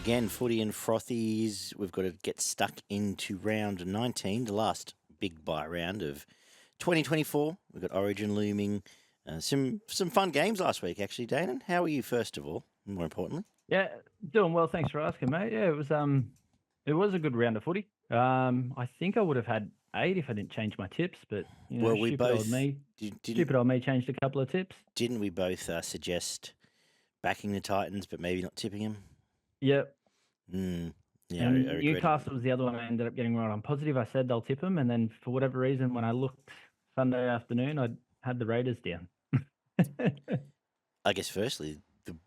Again, footy and frothies. We've got to get stuck into round 19, the last big bye round of 2024. We've got Origin looming. Some fun games last week, actually, Danaan. How are you, first of all, more importantly? Yeah, doing well. Thanks for asking, mate. Yeah, it was a good round of footy. I think I would have had 8 if I didn't change my tips, but Well, we stupid both old me. Stupid old me changed a couple of tips. Didn't we both suggest backing the Titans, but maybe not tipping them? Yep. Yeah, And I regret Newcastle was the other one I ended up getting right. I'm positive I said they'll tip them, and then for whatever reason, when I looked Sunday afternoon, I had the Raiders down. I guess, firstly,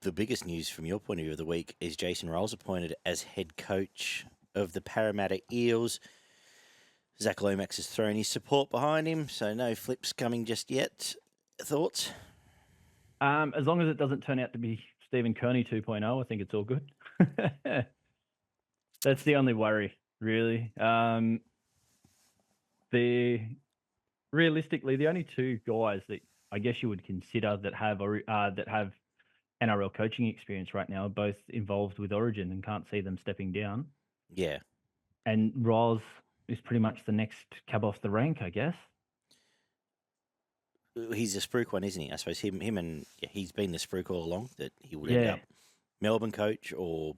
the biggest news from your point of view of the week is Jason Rolls appointed as head coach of the Parramatta Eels. Zach Lomax has thrown his support behind him, so no flips coming just yet. Thoughts? As long as it doesn't turn out to be Stephen Kearney 2.0, I think it's all good. That's the only worry, really. Realistically, the only two guys that I guess you would consider that have NRL coaching experience right now are both involved with Origin and can't see them stepping down. Yeah. And Roz is pretty much the next cab off the rank, I guess. He's a spruik one, isn't he? I suppose he's been the spruik all along, that he would end up Melbourne coach or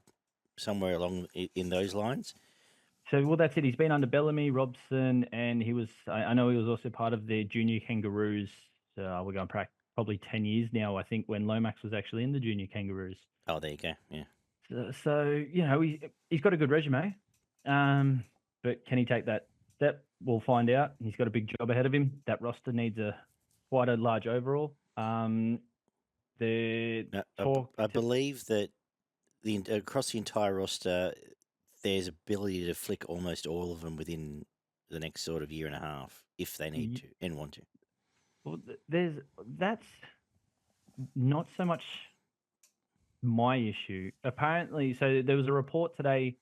somewhere along in those lines. So, well, that's it. He's been under Bellamy, Robson, and I know he was also part of the junior Kangaroos. We're going probably 10 years now, I think, when Lomax was actually in the junior Kangaroos. Oh, there you go. Yeah. So he's got a good resume. But can he take that step? We'll find out. He's got a big job ahead of him. That roster needs quite a large overall. I believe that across the entire roster, there's ability to flick almost all of them within the next sort of year and a half, if they need to and want to. Well, that's not so much my issue. Apparently, so there was a report today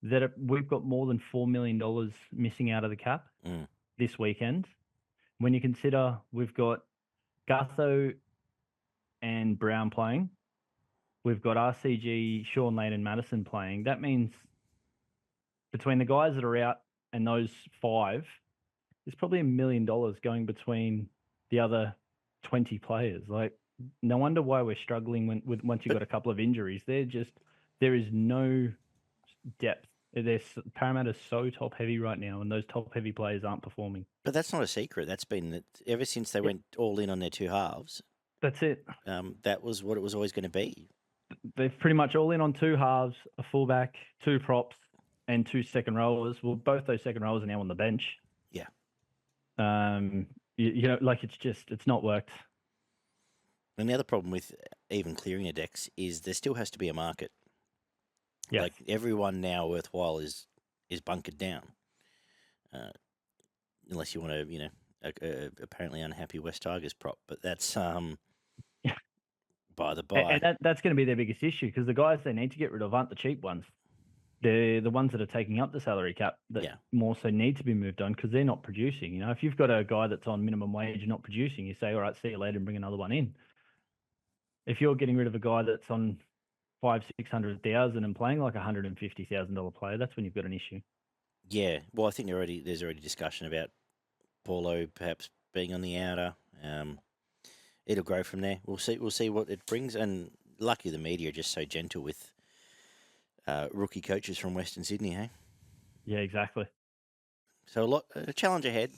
that we've got more than $4 million missing out of the cap this weekend. When you consider we've got Gutho and Brown playing, we've got RCG, Sean Lane and Madison playing. That means between the guys that are out and those 5, there's probably $1 million going between the other 20 players. Like, no wonder why we're struggling once you've got a couple of injuries. There is no depth. Parramatta's so top heavy right now, and those top heavy players aren't performing. But that's not a secret. That's been ever since they went all in on their 2 halves. That's it. That was what it was always going to be. They've pretty much all in on 2 halves, a fullback, 2 props, and 2 second rowers. Well, both those second rowers are now on the bench. Yeah. It's not worked. And the other problem with even clearing the decks is there still has to be a market. Yeah. Like, everyone now worthwhile is bunkered down, unless you want to, apparently unhappy West Tigers prop. But that's by the by. And that's going to be their biggest issue, because the guys they need to get rid of aren't the cheap ones. They're the ones that are taking up the salary cap that more so need to be moved on, because they're not producing. If you've got a guy that's on minimum wage and not producing, you say, all right, see you later and bring another one in. If you're getting rid of a guy that's on $500,000-$600,000 and playing like $150,000 player, that's when you've got an issue. Yeah, well, I think there's already discussion about Paulo perhaps being on the outer. It'll grow from there. We'll see what it brings. And lucky the media are just so gentle with rookie coaches from Western Sydney, hey? Yeah, exactly. So a challenge ahead.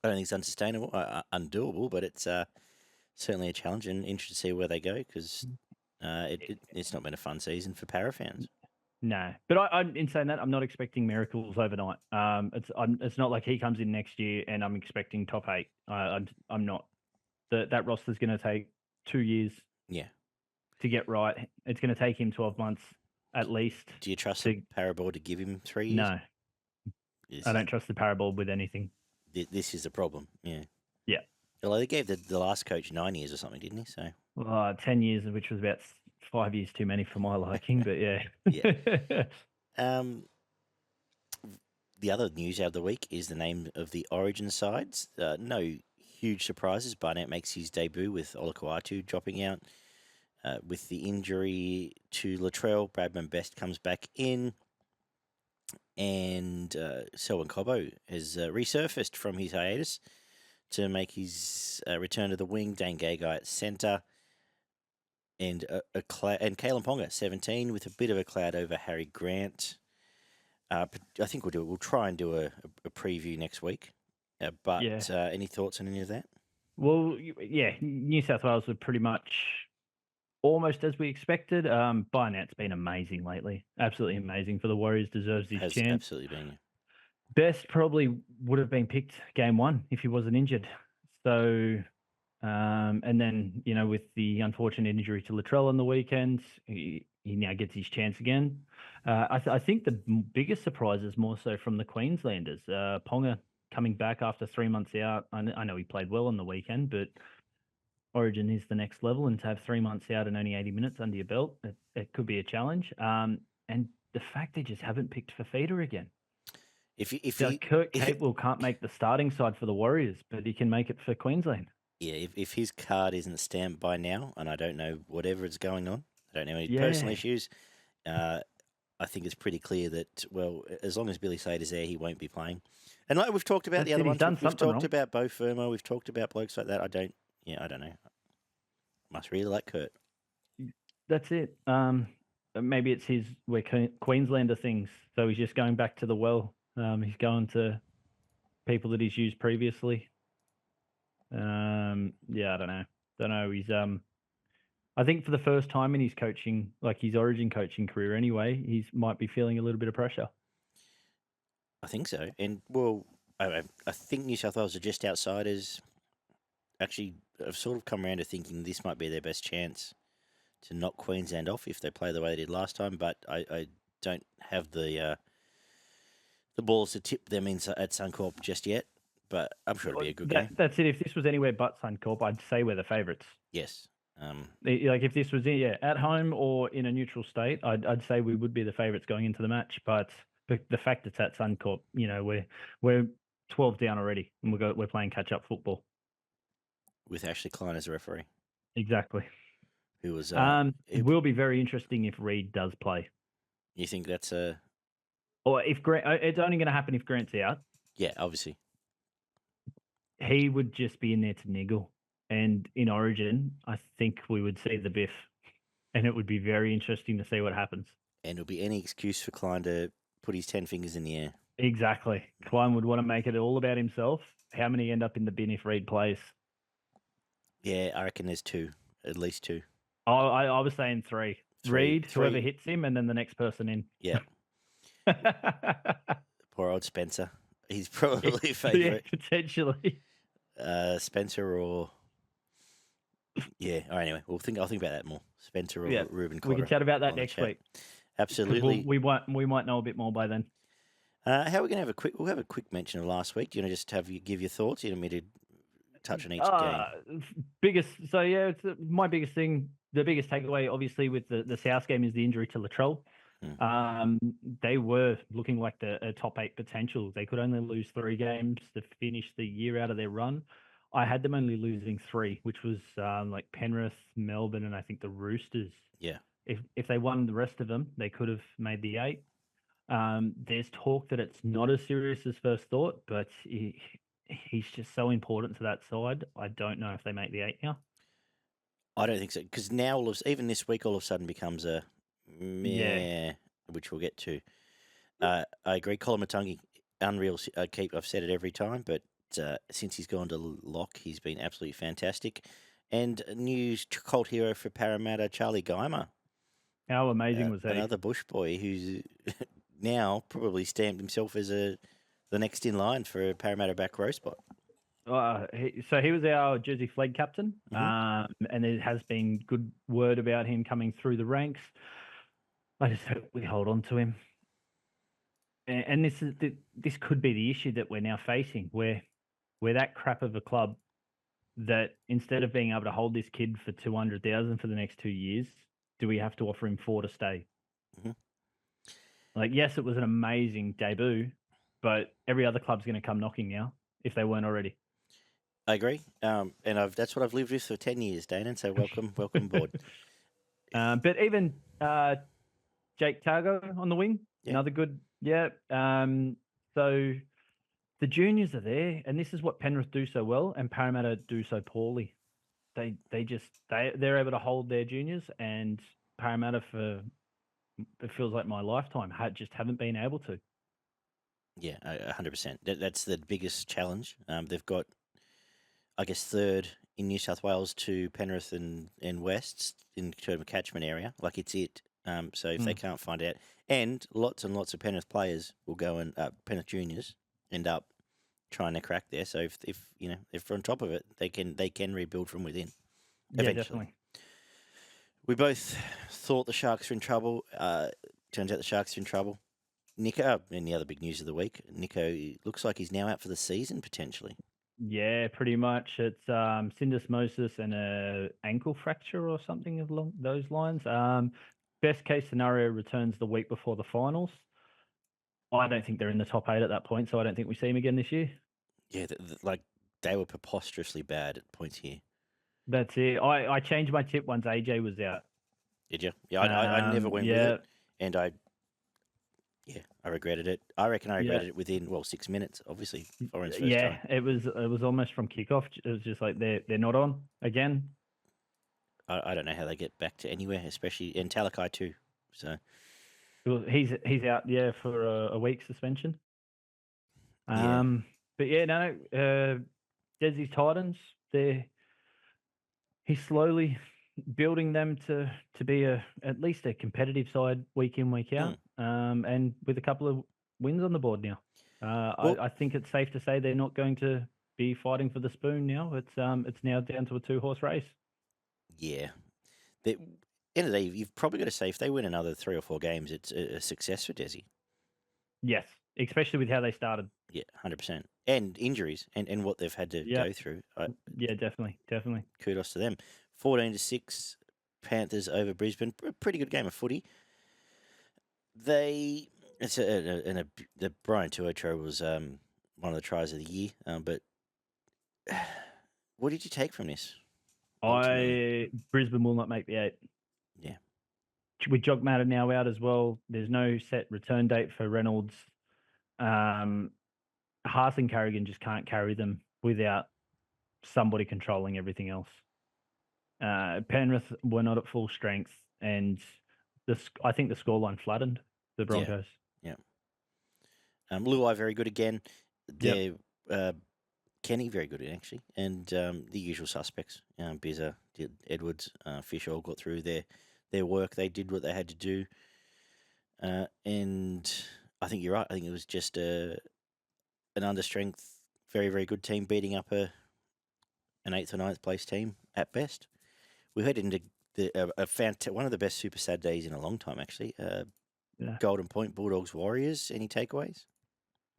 I don't think it's unsustainable, undoable, but it's certainly a challenge, and interested to see where they go, because it's not been a fun season for Para fans. No, but I'm in saying that, I'm not expecting miracles overnight. It's not like he comes in next year and I'm expecting top 8. I'm not. That roster's going to take 2 years. Yeah. To get right. It's going to take him 12 months at least. Do you trust the Paraball to give him 3 years? No. I don't trust the Paraball with anything. This is the problem. Yeah. Yeah. Although they gave the last coach 9 years or something, didn't he? So 10 years, which was about 5 years too many for my liking, but yeah. Yeah. The other news out of the week is the name of the Origin sides. No huge surprises. Barnett makes his debut with Olakuatu dropping out. With the injury to Latrell, Bradman Best comes back in, and Selwyn Cobbo has resurfaced from his hiatus to make his return to the wing. Dane Gagai at centre, and and Kalen Ponga, 17, with a bit of a cloud over Harry Grant. I think we'll try and do a preview next week. But any thoughts on any of that? Well, yeah, New South Wales were pretty much almost as we expected. By now, it's been amazing lately. Absolutely amazing for the Warriors. Deserves his chance. Absolutely been. Best probably would have been picked game one if he wasn't injured. So, and then, with the unfortunate injury to Latrell on the weekend, he now gets his chance again. I think the biggest surprise is more so from the Queenslanders. Ponga coming back after 3 months out. I know he played well on the weekend, but Origin is the next level, and to have 3 months out and only 80 minutes under your belt, it could be a challenge. And the fact they just haven't picked Fafita again. Kurt Capewell can't make the starting side for the Warriors, but he can make it for Queensland. Yeah, if his card isn't stamped by now, and I don't know whatever is going on, I don't know any personal issues, I think it's pretty clear that, well, as long as Billy Slater's there, he won't be playing. And like we've talked about the other ones, we've talked about Bo Firmo, we've talked about blokes like that. I don't know. Must really like Kurt. That's it. Maybe it's his Queenslander things. So he's just going back to the well. He's going to people that he's used previously. I don't know. He's I think for the first time in his coaching, like his Origin coaching career anyway, he might be feeling a little bit of pressure. I think so. And, well, I think New South Wales are just outsiders. Actually, I've sort of come around to thinking this might be their best chance to knock Queensland off if they play the way they did last time, but I don't have the balls to tip them in at Suncorp just yet, but I'm sure it'll be a good game. That's it. If this was anywhere but Suncorp, I'd say we're the favourites. Yes. Like if this was at home or in a neutral state, I'd say we would be the favourites going into the match. But the fact it's at Suncorp, we're 12 down already, and we're playing catch up football with Ashley Klein as a referee. Exactly. Who was? It will be very interesting if Reid does play. You think that's a? Or if Grant, it's only going to happen if Grant's out. Yeah, obviously. He would just be in there to niggle. And in Origin, I think we would see the biff. And it would be very interesting to see what happens. And it'll be any excuse for Klein to put his 10 fingers in the air. Exactly. Klein would want to make it all about himself. How many end up in the bin if Reid plays? Yeah, I reckon there's two. At least two. Oh, I was saying three. Reid, whoever hits him, and then the next person in. Yeah. Poor old Spencer. He's probably favourite. Yeah, potentially. Spencer or... Yeah. All right, anyway, I'll think about that more. Spencer or Ruben Cotter. We can chat about that next week. Absolutely. We might know a bit more by then. How are we going to have we'll have a quick mention of last week. Do you want to just give your thoughts? You want me to touch on each game? It's my biggest thing. The biggest takeaway, obviously, with the South game is the injury to Latrell. They were looking like a top 8 potential. They could only lose 3 games to finish the year out of their run. I had them only losing 3, which was like Penrith, Melbourne, and I think the Roosters. Yeah. If they won the rest of them, they could have made the 8. There's talk that it's not as serious as first thought, but he's just so important to that side. I don't know if they make the 8 now. I don't think so, because now even this week all of a sudden becomes a meh, which we'll get to. I agree. Colin Matungi, unreal. I've said it every time, but since he's gone to lock, he's been absolutely fantastic. And new cult hero for Parramatta, Charlie Geimer. How amazing was he? Another bush boy who's now probably stamped himself as the next in line for a Parramatta back row spot. So he was our Jersey flag captain, and there has been good word about him coming through the ranks. I just hope we hold on to him. And this could be the issue that we're now facing, where we're that crap of a club that instead of being able to hold this kid for 200,000 for the next 2 years, do we have to offer him 4 to stay? Mm-hmm. Like, yes, it was an amazing debut, but every other club's going to come knocking now if they weren't already. I agree, and that's what I've lived with for 10 years, Danaan. So welcome aboard. But even Jake Targo on the wing, Yeah. another good. Yeah. So the juniors are there, and this is what Penrith do so well, and Parramatta do so poorly. They're able to hold their juniors, and Parramatta for it feels like my lifetime just haven't been able to. Yeah, 100%. That's the biggest challenge. They've got, I guess, third in New South Wales to Penrith and Wests in terms of catchment area. Like, it's it. So if they can't find out, and lots of Penrith players will go and Penrith juniors end up trying to crack there. So if they're on top of it, they can rebuild from within. Yeah, Eventually. definitely. We both thought the Sharks were in trouble. Turns out the Sharks are in trouble. Nico, and the other big news of the week, Nico looks like he's now out for the season potentially. Yeah, pretty much. It's syndesmosis and a ankle fracture or something along those lines. Best case scenario, returns the week before the finals. I don't think they're in the top 8 at that point, so I don't think we see him again this year. Yeah, like they were preposterously bad at points here. That's it. I changed my tip once AJ was out. Did you? Yeah, I never went with it, and I regretted it. I reckon I regretted it within 6 minutes, obviously, for his first time. It was almost from kickoff. It was just like they're not on again. I don't know how they get back to anywhere, especially in Talakai too. So he's out for a week suspension. But Desi's Titans, he's slowly building them to be at least a competitive side week in, week out, and with a couple of wins on the board now. I think it's safe to say they're not going to be fighting for the spoon now. It's now down to a 2-horse race. Yeah. End of the day, you've probably got to say if they win another 3 or 4 games, it's a success for Desi. Yes, especially with how they started. Yeah, 100%. And injuries and what they've had to go through. Yeah, definitely. Kudos to them. 14-6 Panthers over Brisbane. A pretty good game of footy. The Brian Tuotro was one of the tries of the year. But what did you take from this? Brisbane will not make the 8. Yeah. With Jock Matter now out as well, there's no set return date for Reynolds. Haas and Carrigan just can't carry them without somebody controlling everything else. Penrith were not at full strength, and I think the scoreline flattened the Broncos. Yeah. Luai very good again. Kenny very good actually, and the usual suspects. Bizza, Edwards, Fish all got through their work. They did what they had to do, and I think you're right. I think it was just an understrength, very very good team beating up an 8th or 9th place team at best. We head into one of the best super sad days in a long time actually. Golden Point Bulldogs Warriors. Any takeaways?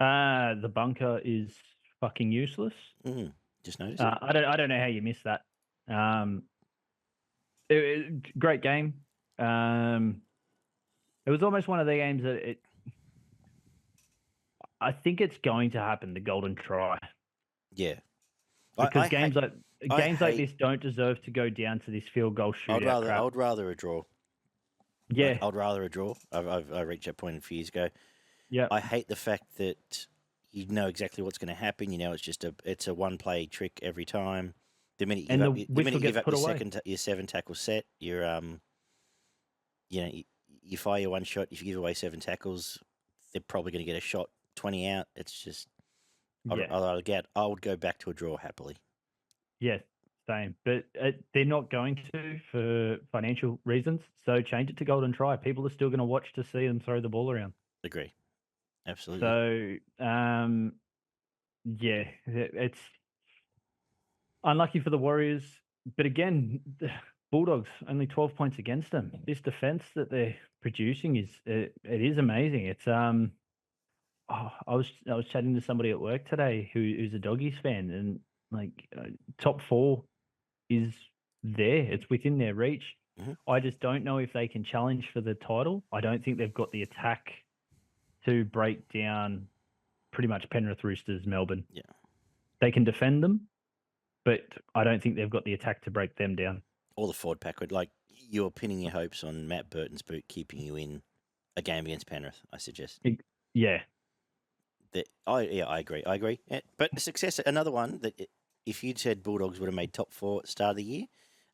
The bunker is fucking useless. Just noticed. I don't know how you missed that. Great game. It was almost one of the games that I think it's going to happen. The golden try. Yeah. Because games like this don't deserve to go down to this field goal shootout. I would rather a draw. Yeah, I'd rather a draw. I reached that point a few years ago. Yeah, I hate the fact that you know exactly what's going to happen. You know, it's a one play trick every time. The minute you give up your 7 tackle set, you're you fire your one shot. If you give away 7 tackles, they're probably going to get a shot 20 out. It's just I would go back to a draw happily. Yeah, same. But they're not going to for financial reasons. So change it to golden try. People are still going to watch to see them throw the ball around. Agree. Absolutely. So, it's unlucky for the Warriors. But again, the Bulldogs only 12 points against them. This defense that they're producing it is amazing. It's I was chatting to somebody at work today who's a Doggies fan, and top 4 is there. It's within their reach. Mm-hmm. I just don't know if they can challenge for the title. I don't think they've got the attack to break down pretty much Penrith, Roosters, Melbourne. Yeah. They can defend them, but I don't think they've got the attack to break them down. All the forward pack would like you're pinning your hopes on Matt Burton's boot keeping you in a game against Penrith. I suggest. Yeah. I agree. I agree. But success, another one that if you'd said Bulldogs would have made top 4 at the start of the year,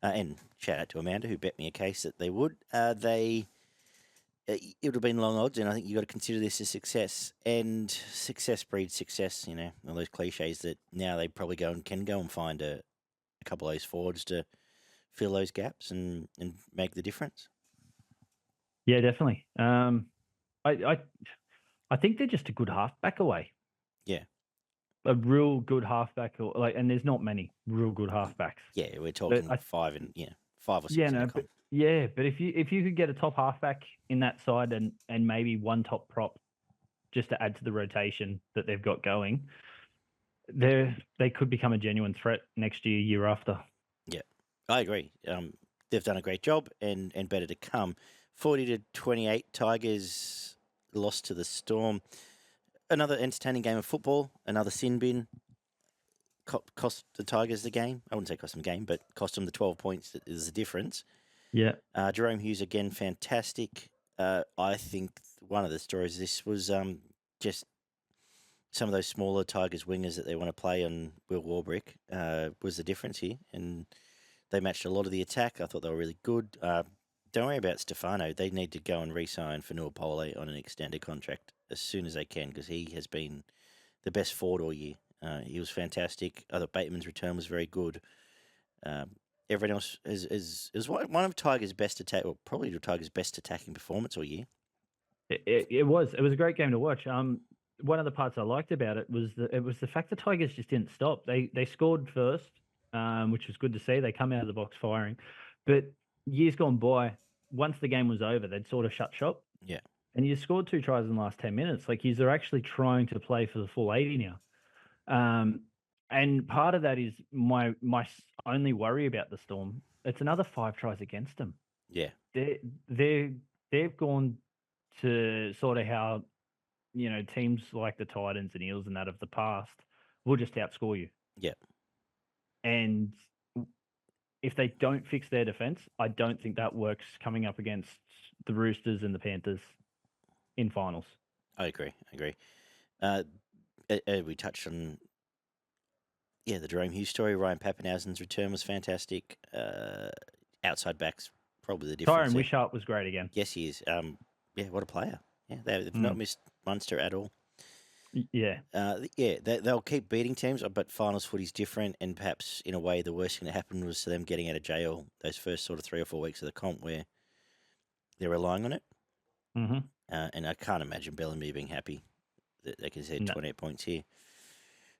and shout out to Amanda who bet me a case that they would, it would have been long odds, and I think you got to consider this a success. And success breeds success. You know, all those cliches that now they probably can go and find a couple of those forwards to fill those gaps and make the difference. Yeah, definitely. I think they're just a good halfback away. Yeah. A real good halfback, and there's not many real good halfbacks. Yeah, we're talking 5 or 6. Yeah, no, but if you could get a top halfback in that side and maybe one top prop just to add to the rotation that they've got going, they could become a genuine threat next year after. Yeah, I agree. They've done a great job and better to come. 40-28, Tigers lost to the Storm. Another entertaining game of football, another sin bin. Cost the Tigers the game. I wouldn't say cost them the game, but cost them the 12 points that is the difference. Yeah. Jerome Hughes, again, fantastic. I think one of the stories of this was just some of those smaller Tigers wingers that they want to play on Will Warbrick was the difference here. And they matched a lot of the attack. I thought they were really good. Don't worry about Stefano. They need to go and re-sign Fanua Pole on an extended contract as soon as they can because he has been the best forward all year. He was fantastic. I thought Bateman's return was very good. Everyone else is one of Tiger's best probably Tiger's best attacking performance all year. It was a great game to watch. One of the parts I liked about it was the fact the Tigers just didn't stop. They scored first, which was good to see. They come out of the box firing, but years gone by, once the game was over, they'd sort of shut shop. Yeah, and you scored 2 tries in the last 10 minutes. Like they're actually trying to play for the full 80 now. And part of that is my only worry about the Storm. It's another 5 tries against them. Yeah, they've gone to sort of how teams like the Titans and Eels and that of the past will just outscore you. Yeah, and if they don't fix their defense, I don't think that works coming up against the Roosters and the Panthers in finals. I agree. We touched on the Jerome Hughes story. Ryan Pappenhausen's return was fantastic. Outside backs, probably the difference. Tyron Wishart was great again. Yes, he is. What a player. Yeah, they've not missed Munster at all. Yeah. They'll keep beating teams, but finals footy's different, and perhaps in a way the worst thing that happened was to them getting out of jail those first sort of 3 or 4 weeks of the comp where they're relying on it. Mm-hmm. And I can't imagine Bellamy being happy that they can see 28 points here.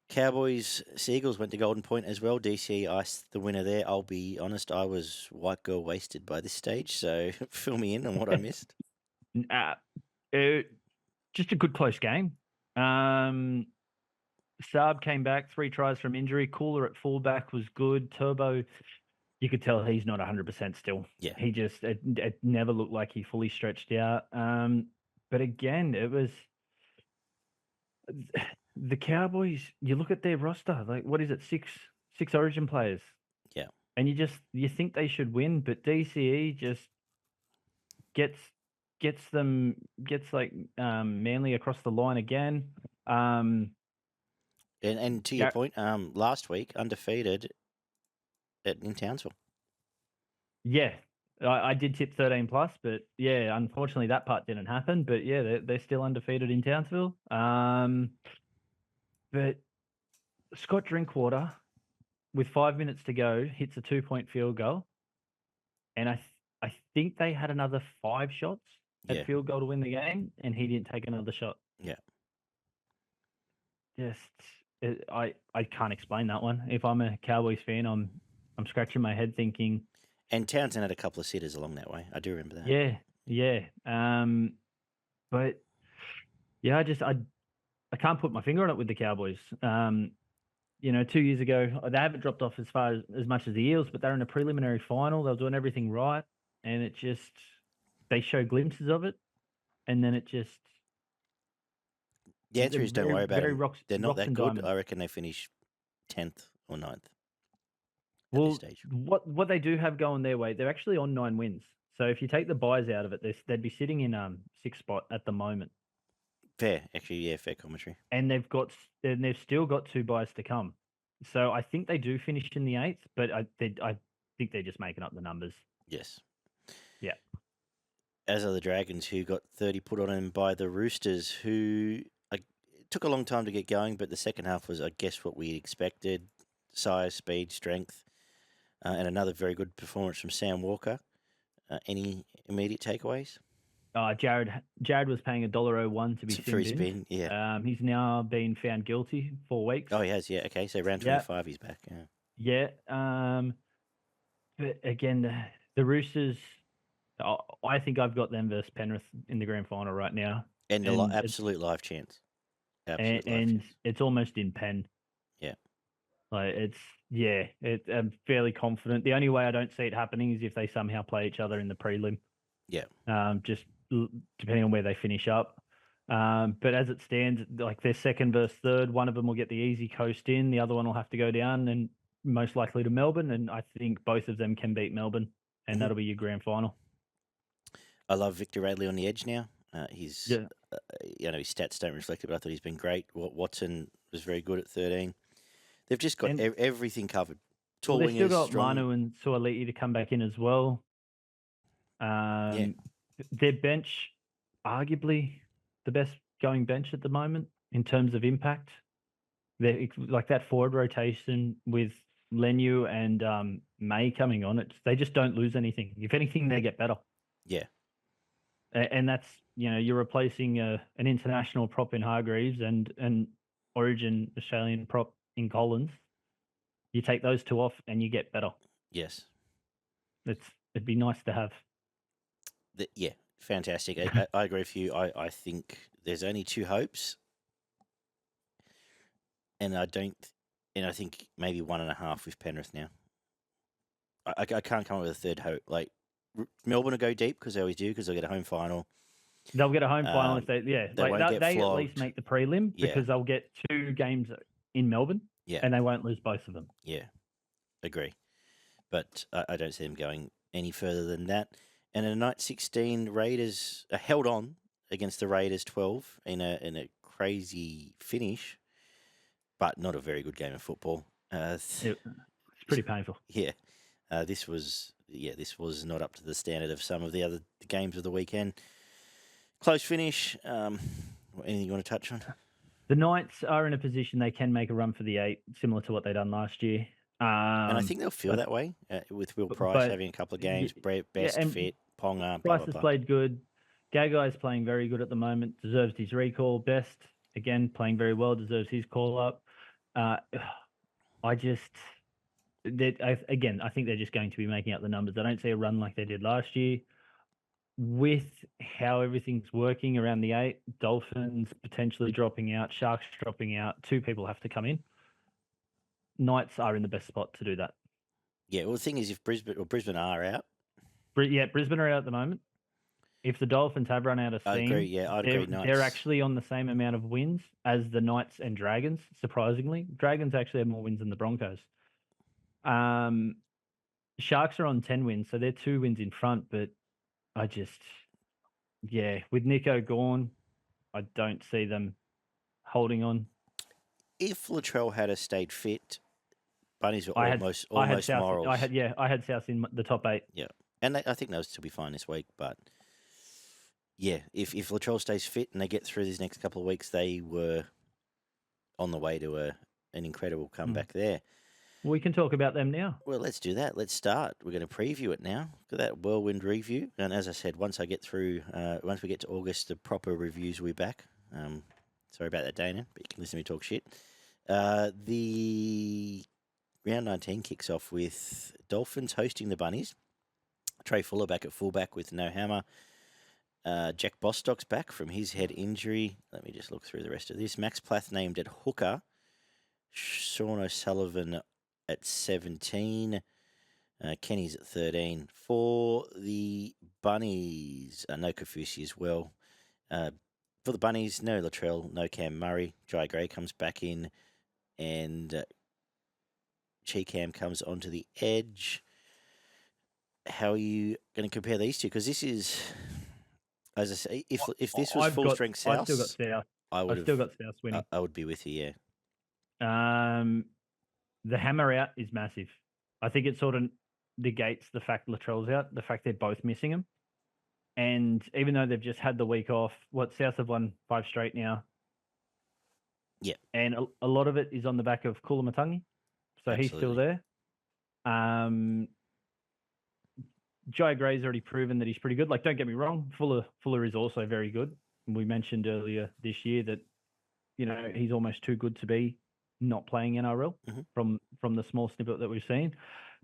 Cowboys, Seagulls went to Golden Point as well. DC iced the winner there. I'll be honest, I was white girl wasted by this stage, so fill me in on what I missed. Just a good close game. Saab came back 3 tries from injury. Cooler at fullback was good. Turbo, you could tell he's not 100% still. Yeah. He just it never looked like he fully stretched out. But again, it was the Cowboys. You look at their roster, like what is it, 6 Origin players? Yeah. And you think they should win, but DCE just gets Manly across the line again. And to your point, last week undefeated in Townsville. Yeah, I did tip 13+, but yeah, unfortunately that part didn't happen. But yeah, they're still undefeated in Townsville. But Scott Drinkwater, with 5 minutes to go, hits a 2-point field goal, and I think they had another 5 shots at field goal to win the game, and he didn't take another shot. Yeah. I can't explain that one. If I'm a Cowboys fan, I'm scratching my head thinking. And Townsend had a couple of sitters along that way. I do remember that. Yeah. But yeah, I can't put my finger on it with the Cowboys. 2 years ago, they haven't dropped off as much as the Eels, but they're in a preliminary final. They were doing everything right, and it just they show glimpses of it, and then it just. The answer is don't worry about it. They're not that good. Diamond. I reckon they finish 10th or 9th. at this Well, stage. what they do have going their way, they're actually on 9 wins. So if you take the buys out of it, they'd be sitting in 6th spot at the moment, Fair, actually, yeah, fair commentary. and they've still got 2 buys to come. So I think they do finish in the 8th, but I think they're just making up the numbers. Yes. Yeah. As are the Dragons, who got 30 put on them by the Roosters, who it took a long time to get going, but the second half was, I guess, what we expected. Size, speed, strength, and another very good performance from Sam Walker. Any immediate takeaways? Jared was paying $1.01 to be For his sin spin, yeah. He's now been found guilty 4 weeks. Oh, he has, yeah. Okay, so round Yeah. 25, he's back. Yeah. Yeah. But again, the Roosters, I think I've got them versus Penrith in the grand final right now. And And absolute life chance. Absolute life and chance. it's almost in pen. Yeah. Like I'm fairly confident. The only way I don't see it happening is if they somehow play each other in the prelim. Yeah. Just depending on where they finish up. But as it stands, like they're second versus third. One of them will get the easy coast in. The other one will have to go down, and most likely to Melbourne. And I think both of them can beat Melbourne, and that'll be your grand final. I love Victor Radley on the edge now. His stats don't reflect it, but I thought he's been great. Watson was very good at 13. They've just got everything covered. Tall they've wingers, still got strong. Manu and Suoliti to come back in as well. Their bench, arguably the best going bench at the moment in terms of impact. They're like that forward rotation with Lenu and May coming on. They just don't lose anything. If anything, they get better. Yeah. And that's, you're replacing an international prop in Hargreaves and an Origin Australian prop in Collins. You take those two off and you get better. Yes. It'd be nice to have. Yeah, fantastic. I agree with you. I think there's only 2 hopes, and I think maybe 1.5 with Penrith now. I can't come up with a third hope. Like Melbourne will go deep because they always do, because they'll get a home final. They'll get a home final if they at least make the prelim, because they'll get 2 games in Melbourne, and they won't lose both of them. Yeah, agree. But I don't see them going any further than that. And in night 16, Raiders held on against the Raiders 12 in a crazy finish, but not a very good game of football. It's pretty painful. Yeah, this was not up to the standard of some of the other games of the weekend. Close finish. Anything you want to touch on? The Knights are in a position they can make a run for the 8, similar to what they done last year. And I think they'll feel that way with Will Price having a couple of games, best fit, Ponga. Price has played good. Gagai's playing very good at the moment, deserves his recall. Best, again, playing very well, deserves his call-up. I think they're just going to be making up the numbers. I don't see a run like they did last year. With how everything's working around the 8, Dolphins potentially dropping out, Sharks dropping out, 2 people have to come in. Knights are in the best spot to do that. Yeah, well, the thing is, if Brisbane are out. Brisbane are out at the moment. If the Dolphins have run out of steam, I agree. Yeah, I'd agree. They're actually on the same amount of wins as the Knights and Dragons, surprisingly. Dragons actually have more wins than the Broncos. Sharks are on 10 wins, so they're 2 wins in front, but with Nico gone, I don't see them holding on. If Latrell had stayed fit, Bunnies were almost morals. I had South in the top 8. Yeah, and I think they'll still be fine this week. But yeah, if Latrell stays fit and they get through these next couple of weeks, they were on the way to an incredible comeback there. We can talk about them now. Well, let's do that. Let's start. We're going to preview it now. Look at that whirlwind review. And as I said, once we get to August, the proper reviews will be back. Sorry about that, Dana, but you can listen to me talk shit. The round 19 kicks off with Dolphins hosting the Bunnies. Trey Fuller back at fullback with no hammer. Jack Bostock's back from his head injury. Let me just look through the rest of this. Max Plath named at hooker. Sean O'Sullivan at 17. Kenny's at 13. For the Bunnies, no Kafusi as well. For the Bunnies, no Latrell, no Cam Murray. Jai Gray comes back in, and Cheekham comes onto the edge. How are you going to compare these two? Because this is, as I say, if this was full strength I've still got South, South. I would I've have. still got South winning. I would be with you. Yeah. The hammer out is massive. I think it sort of negates the fact Latrell's out, the fact they're both missing him. And even though they've just had the week off, South have won 5 straight now. Yeah. And a lot of it is on the back of Kulamatangi. So Absolutely. he's still there. Jai Gray's already proven that he's pretty good. Like, don't get me wrong, Fuller is also very good. We mentioned earlier this year that, he's almost too good to be not playing NRL from the small snippet that we've seen.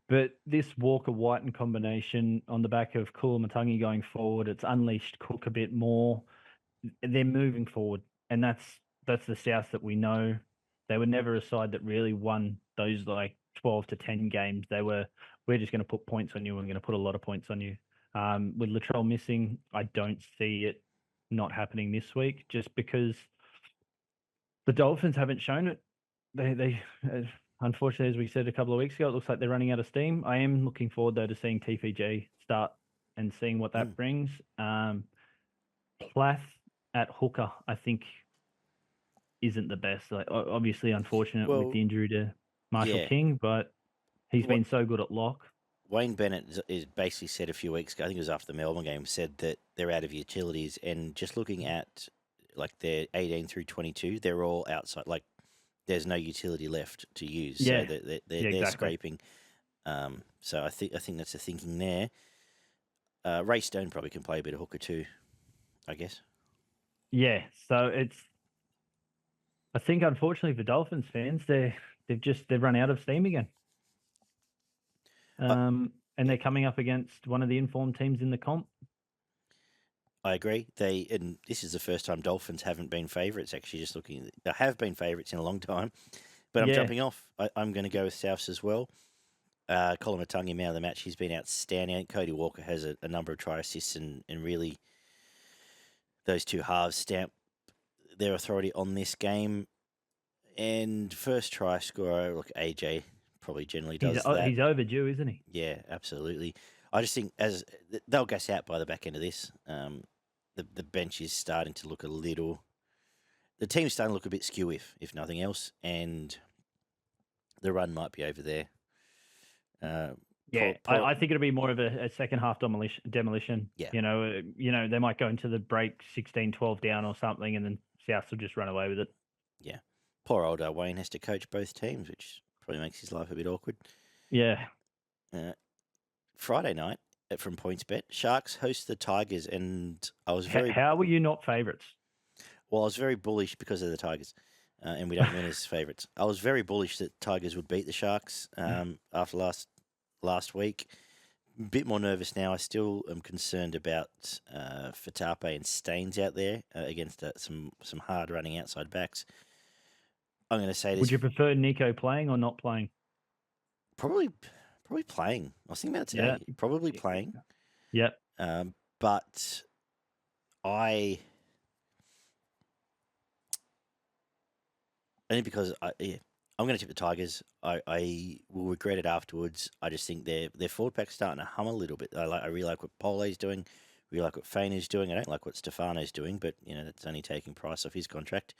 But this Walker-Whiten combination on the back of Kulamatangi going forward, it's unleashed Cook a bit more. They're moving forward, and that's the South that we know. They were never a side that really won those 12 to 10 games. They were, we're just going to put points on you. We're going to put a lot of points on you. With Latrell missing, I don't see it not happening this week, just because the Dolphins haven't shown it. They unfortunately, as we said a couple of weeks ago, it looks like they're running out of steam. I am looking forward, though, to seeing TPG start and seeing what that brings. Plath at hooker, I think, isn't the best. Obviously, unfortunate with the injury to Marshall King, but he's been so good at lock. Wayne Bennett is basically said a few weeks ago, I think it was after the Melbourne game, said that they're out of utilities. And just looking at their 18 through 22, they're all outside. There's no utility left to use. Yeah. So they're exactly. scraping. So I think that's the thinking there. Ray Stone probably can play a bit of hooker too, I guess. Yeah. So I think, unfortunately for Dolphins fans, they've run out of steam again. And they're coming up against one of the informed teams in the comp. I agree. And this is the first time Dolphins haven't been favourites. Actually, just looking, they have been favourites in a long time. But I'm jumping off. I'm going to go with Souths as well. Kulamatangi, man of the match, he's been outstanding. Cody Walker has a number of try assists, and really those two halves stamp their authority on this game. And first try scorer, look, AJ probably generally does that. He's overdue, isn't he? Yeah, absolutely. I just think as they'll gas out by the back end of this, the bench is starting to look a little. The team's starting to look a bit skew, if nothing else, and the run might be over there. I think it'll be more of a second half demolition. Yeah. They might go into the break 16-12 down or something, and then South will just run away with it. Yeah. Poor old Wayne has to coach both teams, which probably makes his life a bit awkward. Yeah. Friday night from PointsBet, Sharks host the Tigers, and I was very. How were you not favourites? Well, I was very bullish because of the Tigers, and we don't win as favourites. I was very bullish that Tigers would beat the Sharks after last week. A bit more nervous now. I still am concerned about Fatape and Staines out there against some hard running outside backs. I'm going to say this. Would you prefer Nico playing or not playing? Probably playing. I was thinking about it today. Yeah. Probably playing. Yep. But only because I'm going to tip the Tigers. I will regret it afterwards. I just think their forward pack's starting to hum a little bit. I really like what Pole's doing. Really like what Fainer's doing. I don't like what Stefano's doing, but that's only taking price off his contract.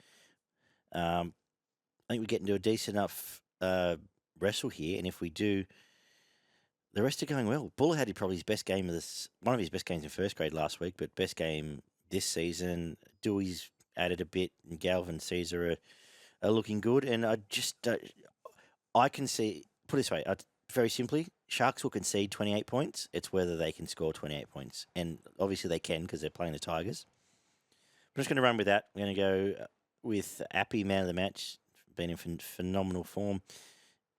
I think we get into a decent enough wrestle here, and if we do, the rest are going well. Buller had probably his best game one of his best games in first grade last week, but best game this season. Dewey's added a bit, and Galvin Caesar are looking good, and I can see, put it this way, very simply, Sharks will concede 28 points. It's whether they can score 28 points, and obviously they can because they're playing the Tigers. I'm just going to run with that. We're going to go with Appy, man of the match, been in phenomenal form.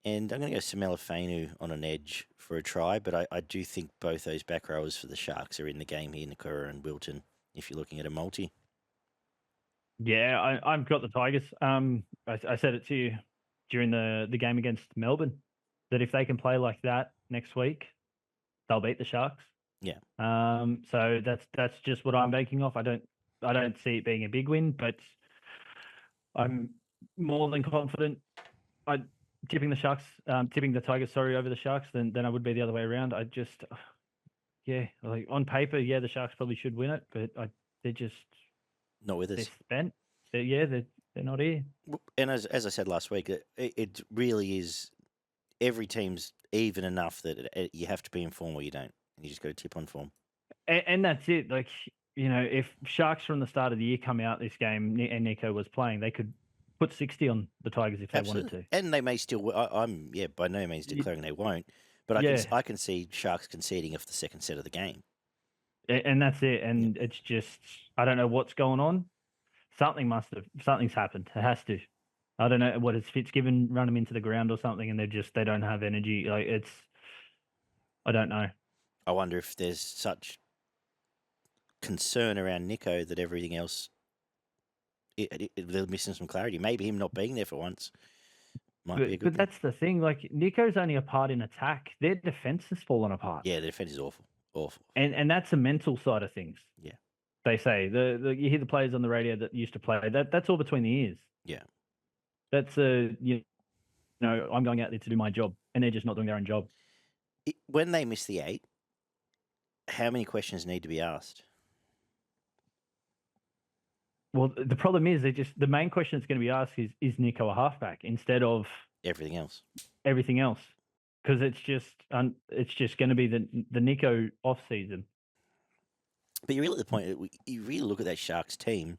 And I'm going to go Samela Fainu on an edge for a try, but I do think both those back rowers for the Sharks are in the game here, Nakura and Wilton, if you're looking at a multi. Yeah, I've got the Tigers. I said it to you during the game against Melbourne, that if they can play like that next week, they'll beat the Sharks. Yeah. So that's just what I'm banking off. I don't see it being a big win, but I'm more than confident. tipping the Sharks, tipping the Tigers, over the Sharks, then I would be the other way around. I just, yeah, like on paper, yeah, the Sharks probably should win it, but they're just Not with they're us. spent. They're not here. And as I said last week, it really is. Every team's even enough that you have to be in form or you don't. You just got to tip on form. And that's it. Like, if Sharks from the start of the year come out this game and Nico was playing, they could put 60 on the Tigers if they wanted to. And they may still. I'm by no means declaring they won't, but I can see Sharks conceding off the second set of the game. And that's it. And it's just, I don't know what's going on. Something's happened. It has to. I don't know what, is Fitzgibbon run them into the ground or something, and they don't have energy. Like, I don't know. I wonder if there's such concern around Nico that everything else, they're missing some clarity. Maybe him not being there for once might be a good But that's the thing. Like, Nico's only a part in attack. Their defense has fallen apart. Yeah, the defense is awful. And that's a mental side of things. Yeah. They say you hear the players on the radio that used to play. That's all between the ears. Yeah. That's I'm going out there to do my job, and they're just not doing their own job. When they miss the 8, how many questions need to be asked? Well, the problem is the main question that's going to be asked is Nico a halfback instead of everything else? Because it's just going to be the Nico off season. But you're really at the point. You really look at that Sharks team.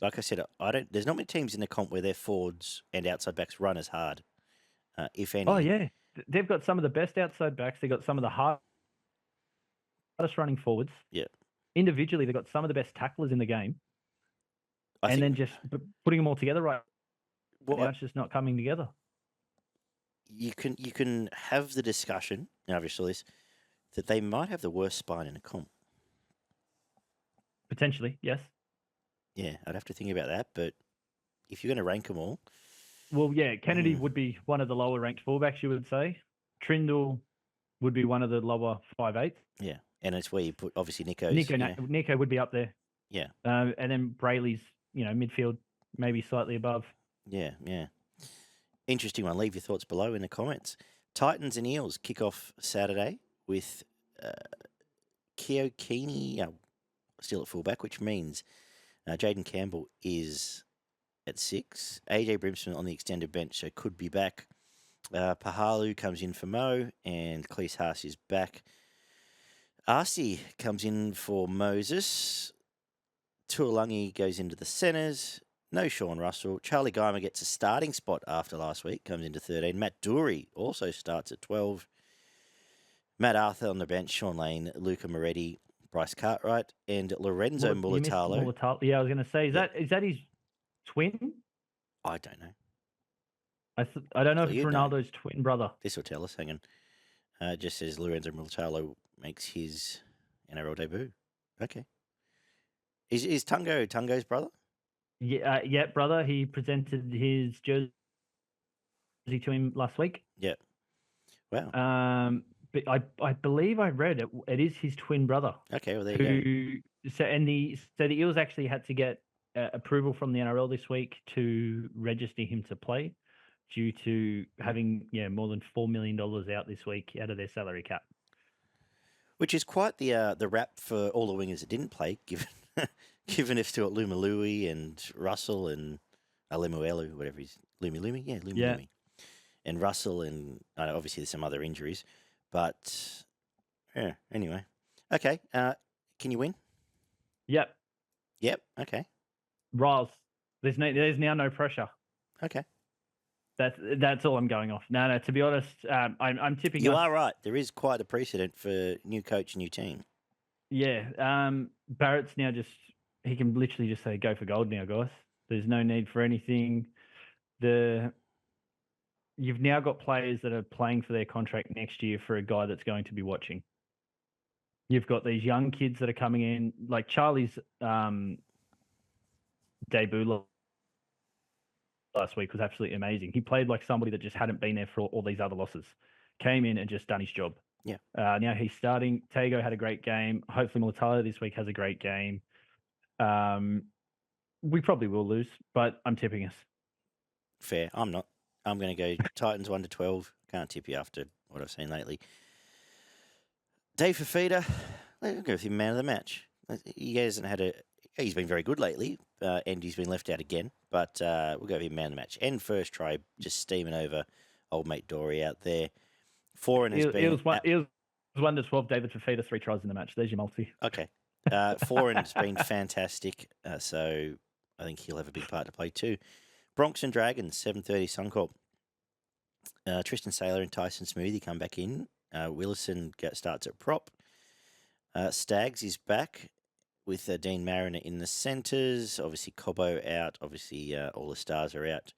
Like I said, there's not many teams in the comp where their forwards and outside backs run as hard, if any. Oh yeah, they've got some of the best outside backs. They've got some of the hardest running forwards. Yeah. Individually, they've got some of the best tacklers in the game. Then just putting them all together now, it's just not coming together. You can have the discussion, and I've just saw this, that they might have the worst spine in a comp. Potentially, yes. Yeah, I'd have to think about that, but if you're going to rank them all... Well, yeah, Kennedy would be one of the lower ranked fullbacks, you would say. Trindle would be one of the lower 5'8". Yeah, and it's where you put, obviously, Nico would be up there. Yeah. And then Brayley's, midfield, maybe slightly above. Yeah. Interesting one. Leave your thoughts below in the comments. Titans and Eels kick off Saturday with Keo Keeney still at fullback, which means Jaden Campbell is at 6. AJ Brimson on the extended bench, so could be back. Pahalu comes in for Mo, and Cleese Haas is back. Arcee comes in for Moses. Tuolangi goes into the centres. No Sean Russell. Charlie Geimer gets a starting spot after last week, comes into 13. Matt Dury also starts at 12. Matt Arthur on the bench. Sean Lane, Luca Moretti, Bryce Cartwright, and Lorenzo Mulatalo. Yeah, I was going to say, is that his twin? I don't know. I don't know if it's Ronaldo's twin brother. This will tell us. Hang on. It just says Lorenzo Mulatalo makes his NRL debut. Okay. Is Tungo's brother? Yeah, brother. He presented his jersey to him last week. Yeah. Wow. But I believe I read it is his twin brother. Okay, well there you go. So the Eels actually had to get approval from the NRL this week to register him to play, due to having more than $4 million out this week out of their salary cap. Which is quite the rap for all the wingers that didn't play, given if Stuart Lumalui and Russell and Lemuelu, whatever he's Lumi, Lumi, and Russell, and obviously there's some other injuries, but yeah. Anyway, okay. Can you win? Yep. Okay. Riles, there's now no pressure. Okay. That's all I'm going off. No. To be honest, I'm tipping. You are right. There is quite a precedent for new coach, new team. Yeah. Barrett's now he can literally just say go for gold now, guys. There's no need for anything. You've now got players that are playing for their contract next year for a guy that's going to be watching. You've got these young kids that are coming in, like Charlie's debut last week was absolutely amazing. He played like somebody that just hadn't been there for all these other losses. Came in and just done his job. Yeah. Now he's starting. Tago had a great game. Hopefully Mulatalo this week has a great game. We probably will lose, but I'm tipping us. Fair. I'm not. I'm going to go Titans 1-12. Can't tip you after what I've seen lately. Dave Fafita, I'll go with him man of the match. He hasn't had he's been very good lately, and he's been left out again. But we'll go with him man of the match. And first try, just steaming over old mate Dory out there. Foreign has been... It was 1-12. David Fafita, 3 tries in the match. There's your multi. Okay. Foreign has been fantastic, so I think he'll have a big part to play too. Bronx and Dragons, 7:30 Suncorp. Tristan Saylor and Tyson Smoothie come back in. Willison starts at prop. Staggs is back with Dean Mariner in the centres. Obviously, Cobbo out. Obviously, all the stars are out.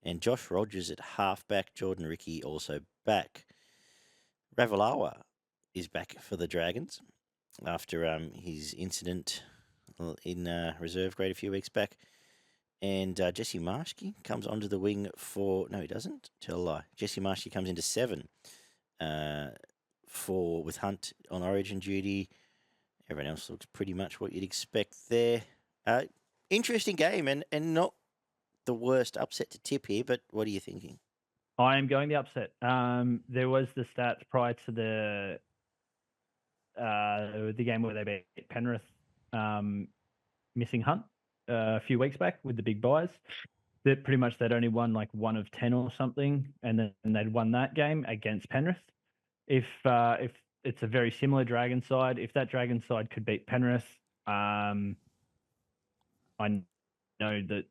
And Josh Rogers at halfback. Jordan Ricky also back. Ravalawa is back for the Dragons after his incident in reserve grade a few weeks back. And Jesse Marshke comes onto the wing for... No, he doesn't. Tell a lie. Jesse Marshke comes into 7 with Hunt on origin duty. Everyone else looks pretty much what you'd expect there. Interesting game and not the worst upset to tip here, but what are you thinking? I am going the upset. There was the stats prior to the game where they beat Penrith, missing Hunt a few weeks back with the big buys. That pretty much they'd only won like 1 of 10 or something, and then they'd won that game against Penrith. If it's a very similar Dragon side, if that Dragon side could beat Penrith, I know that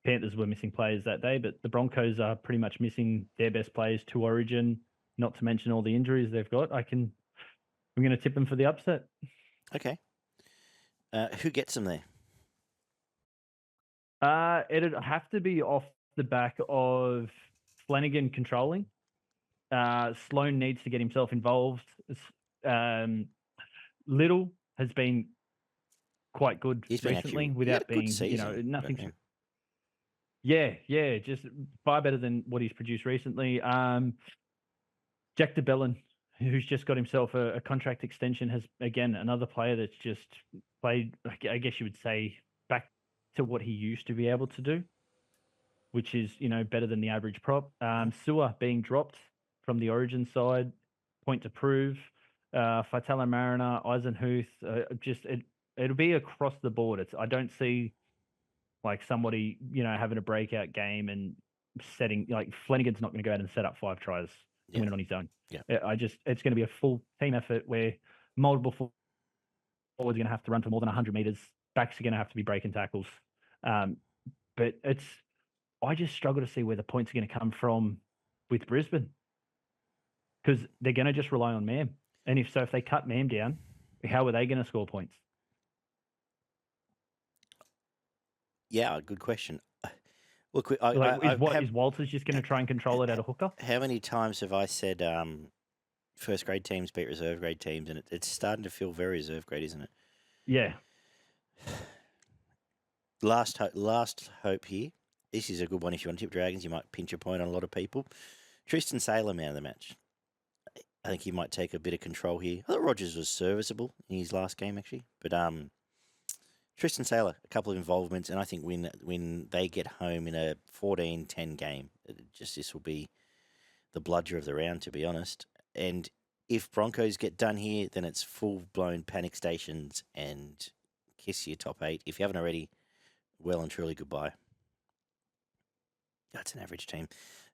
Panthers were missing players that day, but the Broncos are pretty much missing their best players to Origin, not to mention all the injuries they've got. I'm going to tip them for the upset. Okay. Who gets them there? It'd have to be off the back of Flanagan controlling. Sloan needs to get himself involved. Little has been quite good recently without being, season, nothing. Yeah, just far better than what he's produced recently. Jack DeBellin, who's just got himself a contract extension, has, again, another player that's just played, I guess you would say, back to what he used to be able to do, which is, better than the average prop. Sewer being dropped from the Origin side, point to prove. Faitala Mariner, Eisenhuth, it'll be across the board. I don't see like somebody, having a breakout game and setting, like Flanagan's not going to go out and set up 5 tries to win it on his own. Yeah. It's going to be a full team effort where multiple forwards are going to have to run for more than 100 meters. Backs are going to have to be breaking tackles. But I just struggle to see where the points are going to come from with Brisbane, because they're going to just rely on Mam. And if they cut Mam down, how are they going to score points? Yeah, good question. Look, is Walters just going to try and control it at a hooker? How many times have I said first grade teams beat reserve grade teams, and it's starting to feel very reserve grade, isn't it? Yeah. Last hope here. This is a good one. If you want to tip Dragons, you might pinch a point on a lot of people. Tristan Saylor, man of the match. I think he might take a bit of control here. I thought Rogers was serviceable in his last game, actually. But Tristan Saylor, a couple of involvements, and I think when they get home in a 14-10 game, this will be the bludger of the round, to be honest. And if Broncos get done here, then it's full-blown panic stations and kiss your top 8. If you haven't already, well and truly goodbye. That's an average team.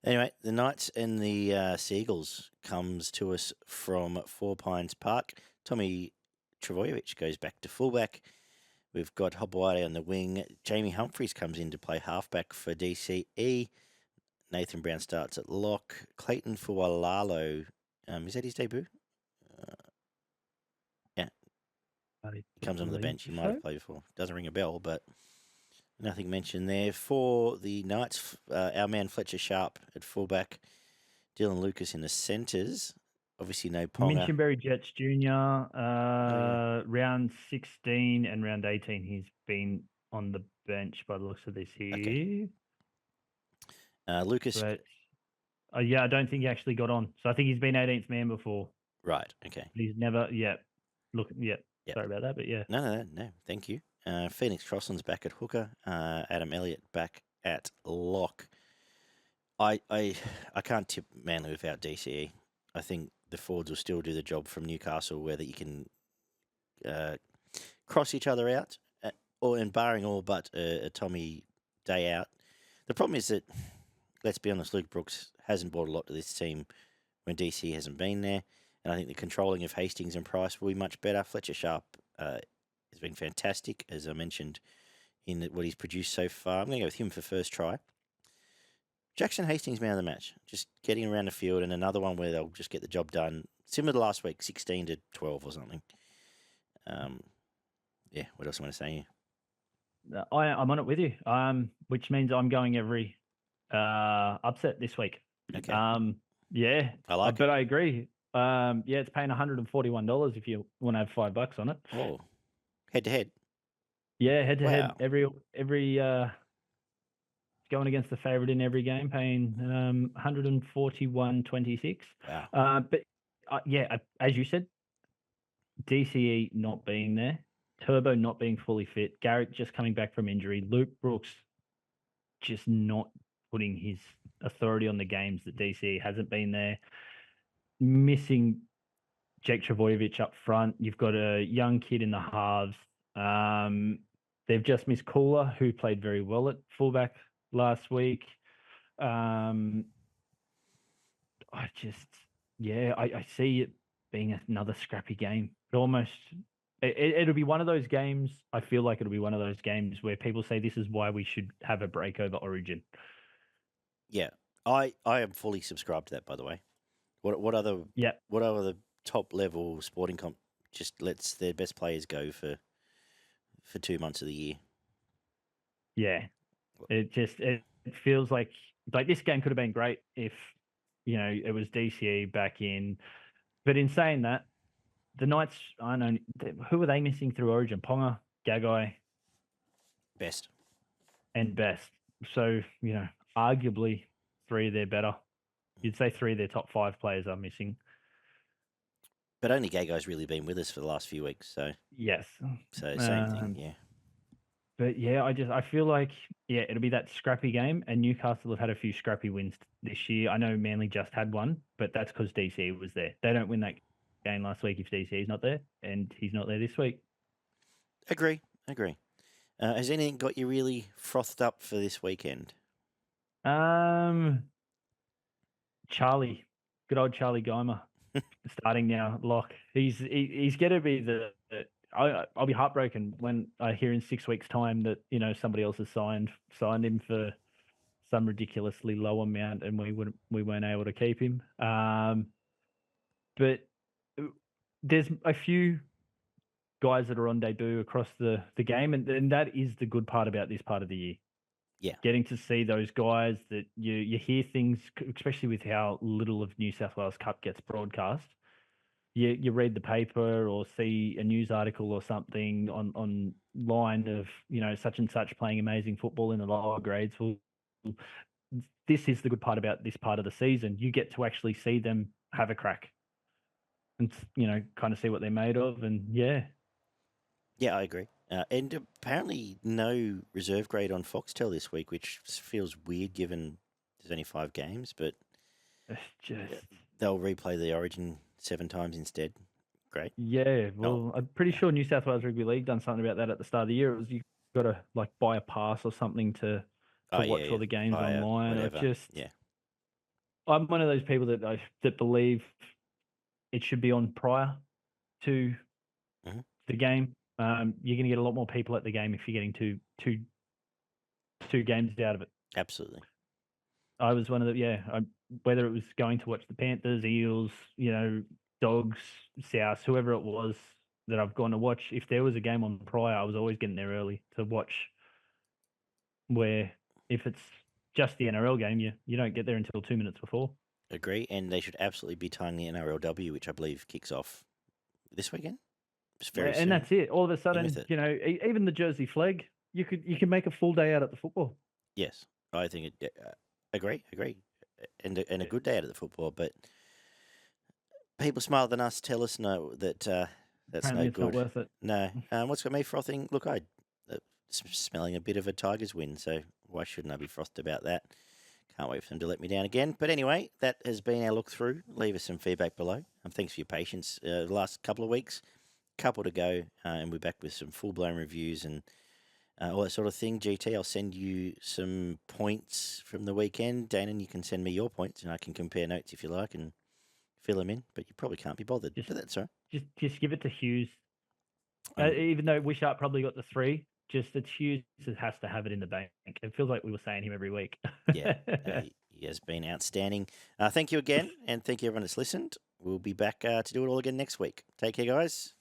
Anyway, the Knights and the Seagulls comes to us from Four Pines Park. Tommy Travojevic goes back to fullback. We've got Hobwade on the wing. Jamie Humphries comes in to play halfback for DCE. Nathan Brown starts at lock. Clayton Fualalo, is that his debut? Yeah. He comes onto the bench. He might have played before. Doesn't ring a bell, but nothing mentioned there. For the Knights, our man Fletcher Sharp at fullback. Dylan Lucas in the centres. Obviously no Ponga. Minchinberry Jets Jr., round 16 and round 18, he's been on the bench by the looks of this here. Okay. Lucas. But, I don't think he actually got on. So I think he's been 18th man before. Right, okay. He's never, sorry about that, but yeah. No, thank you. Phoenix Crossland's back at hooker. Adam Elliott back at lock. I can't tip Manly without DCE. I think the forwards will still do the job from Newcastle, whether you can cross each other out, and barring all but a Tommy day out. The problem is that, let's be honest, Luke Brooks hasn't brought a lot to this team when DC hasn't been there, and I think the controlling of Hastings and Price will be much better. Fletcher Sharp has been fantastic, as I mentioned, in what he's produced so far. I'm going to go with him for first try. Jackson Hastings man of the match, just getting around the field, and another one where they'll just get the job done. Similar to last week, 16 to 12 or something. Yeah, what else am I going to say here? I'm on it with you, which means I'm going every upset this week. Okay. Yeah, I like but I agree. Yeah, it's paying $141 if you want to have $5 on it. Oh, head to head. Yeah, head to head. Wow. Every going against the favourite in every game, paying 141.26. Wow. But yeah, as you said, DCE not being there, Turbo not being fully fit, Garrett just coming back from injury, Luke Brooks just not putting his authority on the games that DCE hasn't been there, missing Jake Travojevic up front. You've got a young kid in the halves. They've just missed Cooler, who played very well at fullback last week. I see it being another scrappy game. It'll be one of those games. I feel like it'll be one of those games where people say this is why we should have a break over Origin. Yeah, I am fully subscribed to that. By the way, what other top level sporting comp just lets their best players go for 2 months of the year? Yeah, it feels like this game could have been great if it was DCE back in. But in saying that, the Knights, I know who are they missing through Origin? Ponga, Gagai, Best, and Best. So arguably 3 of their better. You'd say 3 of their top 5 players are missing. but only Gagai's really been with us for the last few weeks. So yes, so same thing. Yeah. But yeah, I feel like it'll be that scrappy game, and Newcastle have had a few scrappy wins this year. I know Manly just had one, but that's because DC was there. They don't win that game last week if DC is not there, and he's not there this week. Agree. Has anything got you really frothed up for this weekend? Charlie, good old Charlie Geimer, starting now. Lock. He's going to be the. I'll be heartbroken when I hear in 6 weeks' time that somebody else has signed him for some ridiculously low amount, and we weren't able to keep him. But there's a few guys that are on debut across the game, and that is the good part about this part of the year. Yeah, getting to see those guys that you hear things, especially with how little of New South Wales Cup gets broadcast. You read the paper or see a news article or something online of such and such playing amazing football in the lower grades. Well, this is the good part about this part of the season. You get to actually see them have a crack and kind of see what they're made of. And yeah, I agree. And apparently no reserve grade on Foxtel this week, which feels weird given there's only 5 games, but they'll replay the Origin 7 times instead. Great. Yeah, well, I'm pretty sure New South Wales Rugby League done something about that at the start of the year. It was you got to buy a pass or something to watch all the games online. I'm one of those people that believe it should be on prior to the game. You're going to get a lot more people at the game if you're getting two games out of it. Absolutely. I was one of whether it was going to watch the Panthers, Eels, Dogs, South, whoever it was that I've gone to watch. If there was a game on prior, I was always getting there early to watch. Where if it's just the NRL game, you don't get there until 2 minutes before. Agree, and they should absolutely be tying the NRLW, which I believe kicks off this weekend. And that's it. All of a sudden, even the Jersey flag, you can make a full day out at the football. Yes, I think it. Agree, and a good day out at the football. But people smarter than us tell us no that that's Apparently no it's good. Not worth it. No. What's got me frothing? Look, I smelling a bit of a Tigers win, so why shouldn't I be frothed about that? Can't wait for them to let me down again. But anyway, that has been our look through. Leave us some feedback below. And thanks for your patience the last couple of weeks. Couple to go, and we're back with some full-blown reviews and all that sort of thing. GT, I'll send you some points from the weekend. Danaan, you can send me your points, and I can compare notes if you like and fill them in. But you probably can't be bothered. But that's all right. Just give it to Hughes. Even though Wishart probably got the 3, just it's Hughes has to have it in the bank. It feels like we were saying him every week. Yeah, he has been outstanding. Thank you again, and thank you everyone that's listened. We'll be back to do it all again next week. Take care, guys.